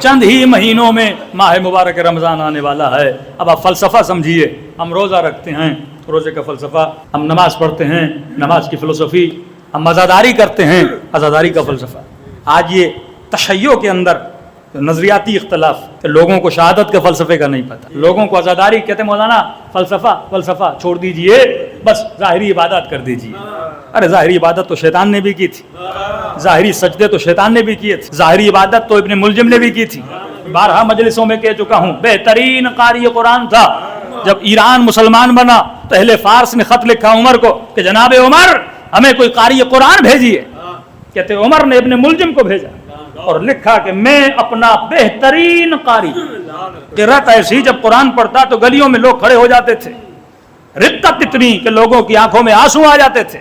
چند ہی مہینوں میں ماہ مبارک رمضان آنے والا ہے. اب آپ فلسفہ سمجھیے. ہم روزہ رکھتے ہیں، روزے کا فلسفہ. ہم نماز پڑھتے ہیں، نماز کی فلسفی. ہم عزاداری کرتے ہیں، عزاداری کا فلسفہ. آج یہ تشیع کے اندر نظریاتی اختلاف کہ لوگوں کو شہادت کے فلسفے کا نہیں پتہ. لوگوں کو عزاداری کہتے ہیں مولانا فلسفہ چھوڑ دیجئے، بس ظاہری عبادت کر دیجئے. ارے ظاہری عبادت تو شیطان نے بھی کی تھی، ظاہری سجدے تو شیطان نے بھی کیے تھے، ظاہری عبادت تو ابن ملجم نے بھی کی تھی. بارہا مجلسوں میں کہہ چکا ہوں، بہترین قاری قرآن تھا. جب ایران مسلمان بنا تو اہل فارس نے خط لکھا عمر کو کہ جناب عمر ہمیں کوئی قاری قرآن بھیجیے. کہتے عمر نے ابن ملجم کو بھیجا اور لکھا کہ میں اپنا بہترین قاری. قرأت ایسی جب قرآن پڑھتا تو گلیوں میں لوگ کھڑے ہو جاتے تھے، رقت اتنی کہ لوگوں کی آنکھوں میں آنسو آ جاتے تھے.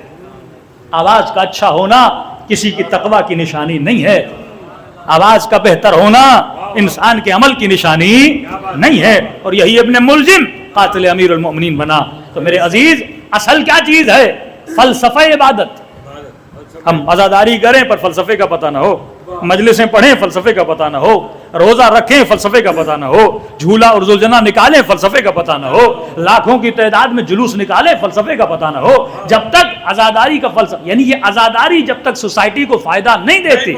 آواز کا اچھا ہونا کسی کی تقوی کی نشانی نہیں ہے. آواز کا بہتر ہونا انسان کے عمل کی نشانی نہیں ہے. اور یہی ابن ملجم قاتل امیر المؤمنین بنا. تو میرے عزیز اصل کیا چیز ہے؟ فلسفہ عبادت. ہم عزاداری کریں پر فلسفے کا پتہ نہ ہو، مجلسیں پڑھیں فلسفے کا پتہ نہ ہو، روزہ رکھیں فلسفے کا پتہ نہ ہو، جھولا اور زلجنا نکالیں فلسفے کا پتہ نہ ہو، لاکھوں کی تعداد میں جلوس نکالیں فلسفے کا پتہ نہ ہو. جب تک عزاداری کا فلسفہ، یعنی یہ عزاداری جب تک سوسائٹی کو فائدہ نہیں دیتی،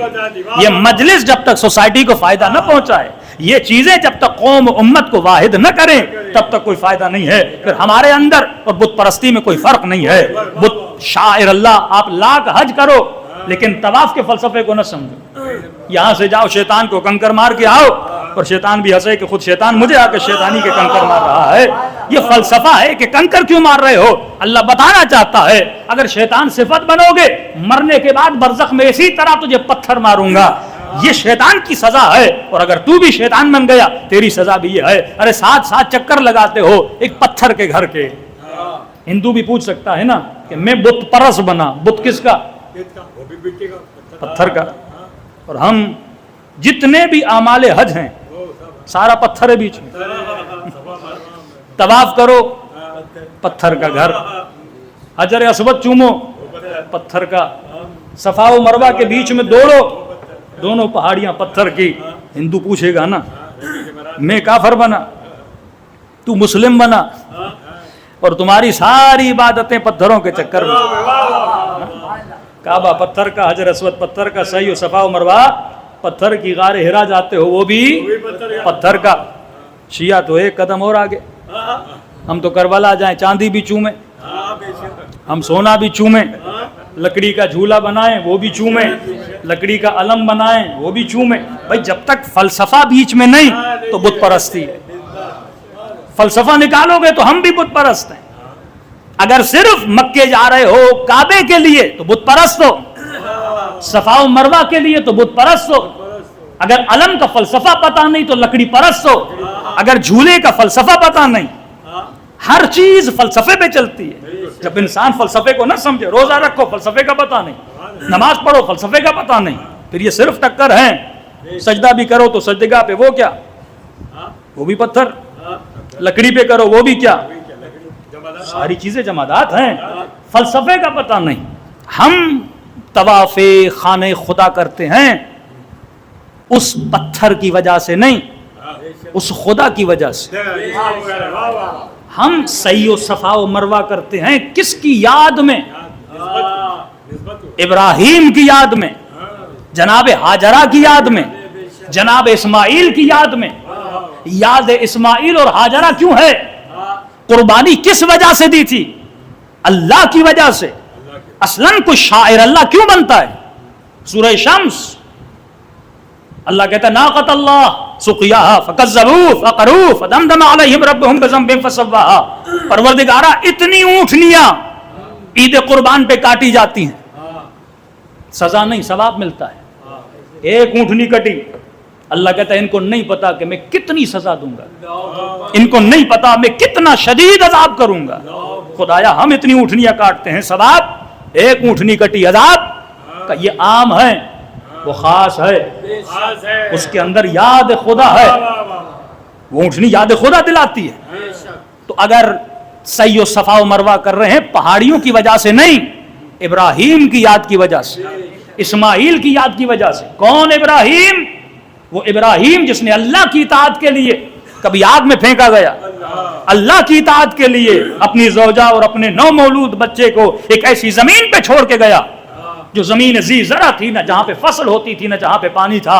یہ مجلس جب تک سوسائٹی کو فائدہ نہ پہنچائے، یہ چیزیں جب تک قوم امت کو واحد نہ کریں تب تک کوئی فائدہ نہیں ہے. پھر ہمارے اندر اور بت پرستی میں کوئی فرق نہیں ہے. بت شاعر اللہ، آپ لاکھ حج کرو لیکن طواف کے فلسفے کو نہ سمجھو. یہاں سے جاؤ شیطان کو کنکر مار کے آؤ اور شیطان بھی ہنسے کہ خود شیطان مجھے آ کے شیطانی کے کنکر مار رہا ہے. یہ فلسفہ ہے کہ کنکر کیوں مار رہے ہو. اللہ بتانا چاہتا ہے اگر شیطان صفت بنو گے مرنے کے بعد برزخ میں اسی طرح تجھے پتھر ماروں گا. یہ شیطان کی سزا ہے. اور اگر تو بھی شیطان بن گیا تیری سزا بھی یہ ہے. ارے ساتھ چکر لگاتے ہو ایک پتھر کے گھر کے. ہندو بھی پوچھ سکتا ہے نا کہ میں بت پرس بنا. بت کس کا؟ پتھر کا. اور ہم جتنے بھی اعمال حج ہیں سارا پتھر ہے بیچ میں. طواف کرو پتھر کا گھر، حجر اسود چومو پتھر کا، صفا و مروہ کے بیچ میں دوڑو دونوں پہاڑیاں پتھر کی. ہندو پوچھے گا نا میں کافر بنا تو مسلم بنا اور تمہاری ساری عبادتیں پتھروں کے چکر میں. کعبہ پتھر کا، حجر اسود پتھر کا، سعی و صفا و مروہ پتھر کی، غار ہرا جاتے ہو وہ بھی پتھر کا. شیعہ تو ایک قدم اور آگے. ہم تو کربلا جائیں چاندی بھی چومیں، ہم سونا بھی چومیں، لکڑی کا جھولا بنائیں وہ بھی چومیں، لکڑی کا علم بنائیں وہ بھی چومیں. بھائی جب تک فلسفہ بیچ میں نہیں تو بت پرستی ہے. فلسفہ نکالو گے تو ہم بھی بت پرست ہیں. اگر صرف مکے جا رہے ہو کعبے کے لیے تو بت پرست ہو، صفا و مروہ کے لیے تو بت پرست ہو. اگر علم کا فلسفہ پتہ نہیں تو لکڑی پرست ہو. اگر جھولے کا فلسفہ پتہ نہیں، ہر چیز فلسفے پہ چلتی ہے. جب انسان فلسفے کو نہ سمجھے، روزہ رکھو فلسفے کا پتہ نہیں، نماز پڑھو فلسفے کا پتہ نہیں، پھر یہ صرف ٹکر ہیں. سجدہ بھی کرو تو سجدگاہ پہ وہ کیا، وہ بھی پتھر، لکڑی پہ کرو وہ بھی کیا، ساری چیزیں جمادات ہیں. فلسفے کا پتہ نہیں. ہم طواف خانہ خدا کرتے ہیں اس پتھر کی وجہ سے نہیں، اس خدا کی وجہ سے. ہم سعی و صفا و مروہ کرتے ہیں کس کی یاد میں؟ ابراہیم کی یاد میں، جناب ہاجرہ کی یاد میں، جناب اسماعیل کی یاد میں. یاد اسماعیل اور ہاجرہ کیوں ہے؟ قربانی کس وجہ سے دی تھی؟ اللہ کی وجہ سے. اصلاً کوئی شاعر اللہ کیوں بنتا ہے؟ سورہ شمس اللہ کہتا ہے ناقۃ اللہ سقیاہا فکذبوا فعقروا فدمدم علیہم ربہم بذنبہم فسواہا. پروردگارا اتنی اونٹنیاں عید قربان پہ کاٹی جاتی ہیں، سزا نہیں ثواب ملتا ہے. ایک اونٹنی کٹی، اللہ کہتا ہے ان کو نہیں پتا کہ میں کتنی سزا دوں گا، ان کو نہیں پتا میں کتنا شدید عذاب کروں گا. خدایا ہم اتنی اونٹنیاں کاٹتے ہیں، ثواب ایک اونٹنی کٹی عذاب کا. یہ عام ہے، وہ خاص ہے، اس کے اندر یاد خدا ہے. وہ اونٹنی یاد خدا دلاتی ہے. تو اگر سعی و صفا و مروہ کر رہے ہیں پہاڑیوں کی وجہ سے نہیں، ابراہیم کی یاد کی وجہ سے، اسماعیل کی یاد کی وجہ سے. کون ابراہیم؟ وہ ابراہیم جس نے اللہ کی اطاعت کے لیے کبھی آگ میں پھینکا گیا، اللہ کی اطاعت کے لیے اپنی زوجہ اور اپنے نو مولود بچے کو ایک ایسی زمین پہ چھوڑ کے گیا جو زمین ذی زرع تھی، نہ جہاں پہ فصل ہوتی تھی نہ جہاں پہ پانی تھا۔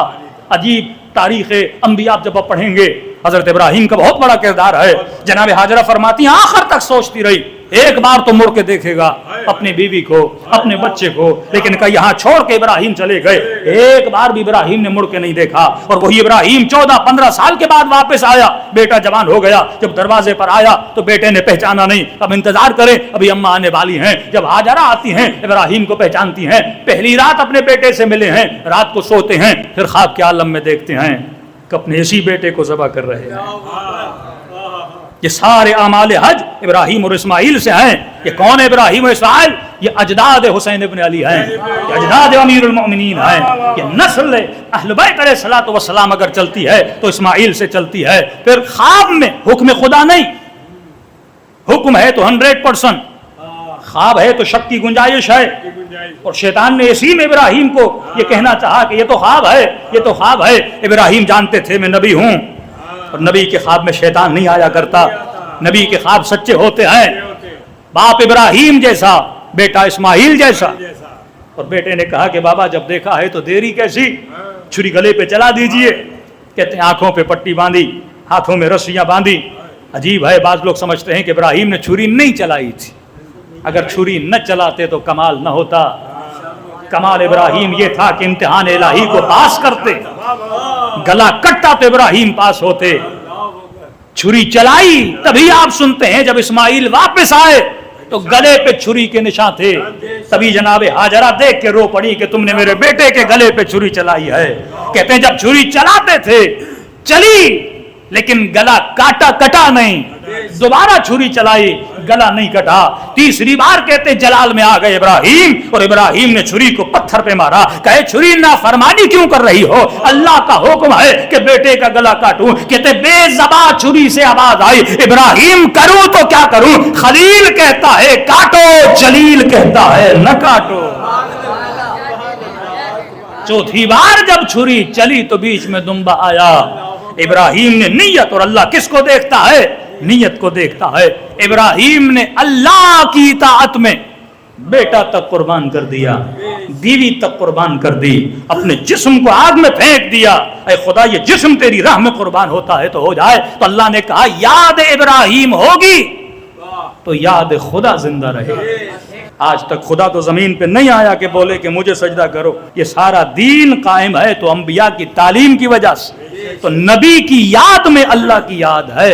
عجیب تاریخ انبیاء جب آپ پڑھیں گے حضرت ابراہیم کا بہت بڑا کردار ہے۔ جناب ہاجرہ فرماتی ہیں آخر تک سوچتی رہی ایک بار تو مڑ کے دیکھے گا اپنی بیوی کو، اپنے بچے کو، لیکن کہ یہاں چھوڑ کے ابراہیم چلے گئے، ایک بار بھی ابراہیم نے مڑ کے نہیں دیکھا۔ اور وہی ابراہیم 14-15 سال کے بعد واپس آیا، بیٹا جوان ہو گیا، جب دروازے پر آیا تو بیٹے نے پہچانا نہیں، اب انتظار کریں ابھی اماں آنے والی ہیں۔ جب ہاجرہ آتی ہیں ابراہیم کو پہچانتی ہیں، پہلی رات اپنے بیٹے سے ملے ہیں، رات کو سوتے ہیں، پھر خواب کے عالم میں دیکھتے ہیں کہ اپنے اسی بیٹے کو ذبح کر رہے ہیں۔ یہ سارے اعمال حج ابراہیم اور اسماعیل سے ہیں۔ یہ کون ہے ابراہیم اور اسماعیل؟ یہ اجداد حسین ابن علی ہیں، یہ اجداد امیر المؤمنین ہیں۔ یہ نسل اہل بیت علیہ الصلوۃ والسلام اگر چلتی ہے تو اسماعیل سے چلتی ہے۔ پھر خواب میں حکم خدا نہیں، حکم ہے تو 100%، خواب ہے تو شک کی گنجائش ہے۔ اور شیطان نے اسی میں ابراہیم کو یہ کہنا چاہا کہ یہ تو خواب ہے، یہ تو خواب ہے۔ ابراہیم جانتے تھے میں نبی ہوں، اور نبی کے خواب میں شیطان نہیں آیا کرتا، نبی کے خواب سچے ہوتے ہیں۔ باپ ابراہیم جیسا، بیٹا اسماعیل جیسا۔ اور بیٹے نے کہا کہ بابا جب دیکھا ہے تو دیری کیسی، چھری گلے پہ چلا دیجئے۔ کہتے ہیں آنکھوں پہ پٹی باندھی، ہاتھوں میں رسیاں باندھی۔ عجیب ہے، بعض لوگ سمجھتے ہیں کہ ابراہیم نے چھری نہیں چلائی تھی، اگر چھری نہ چلاتے تو کمال نہ ہوتا۔ کمال ابراہیم یہ تھا کہ امتحان الہی کو پاس کرتے، گلا کٹتا تو ابراہیم پاس ہوتے۔ چھری چلائی تبھی آپ سنتے ہیں جب اسماعیل واپس آئے تو گلے پہ چھری کے نشان تھے، تبھی جناب ہاجرہ دیکھ کے رو پڑی کہ تم نے میرے بیٹے کے گلے پہ چھری چلائی ہے۔ کہتے ہیں جب چھری چلاتے تھے چلی لیکن گلا کٹا نہیں، دوبارہ چھری چلائی گلا نہیں کٹا، تیسری بار کہتے جلال میں آ گئے ابراہیم، اور ابراہیم نے چھری کو پتھر پہ مارا، کہے چھری نافرمانی کیوں کر رہی ہو، اللہ کا حکم ہے کہ بیٹے کا گلا کاٹوں۔ کہتے بے زبان چھری سے آواز آئی، ابراہیم کروں تو کیا کروں، خلیل کہتا ہے کاٹو، جلیل کہتا ہے نہ کاٹو۔ چوتھی بار جب چھری چلی تو بیچ میں دمبا آیا۔ ابراہیم نے نیت، اور اللہ کس کو دیکھتا ہے؟ نیت کو دیکھتا ہے۔ ابراہیم نے اللہ کی اطاعت میں بیٹا تک قربان کر دیا، بیوی تک قربان کر دی، اپنے جسم کو آگ میں پھینک دیا۔ اے خدا یہ جسم تیری راہ میں قربان ہوتا ہے تو ہو جائے۔ تو اللہ نے کہا یاد ابراہیم ہوگی تو یاد خدا زندہ رہے۔ آج تک خدا تو زمین پہ نہیں آیا کہ بولے کہ مجھے سجدہ کرو۔ یہ سارا دین قائم ہے تو انبیاء کی تعلیم کی وجہ سے، تو نبی کی یاد میں اللہ کی یاد ہے۔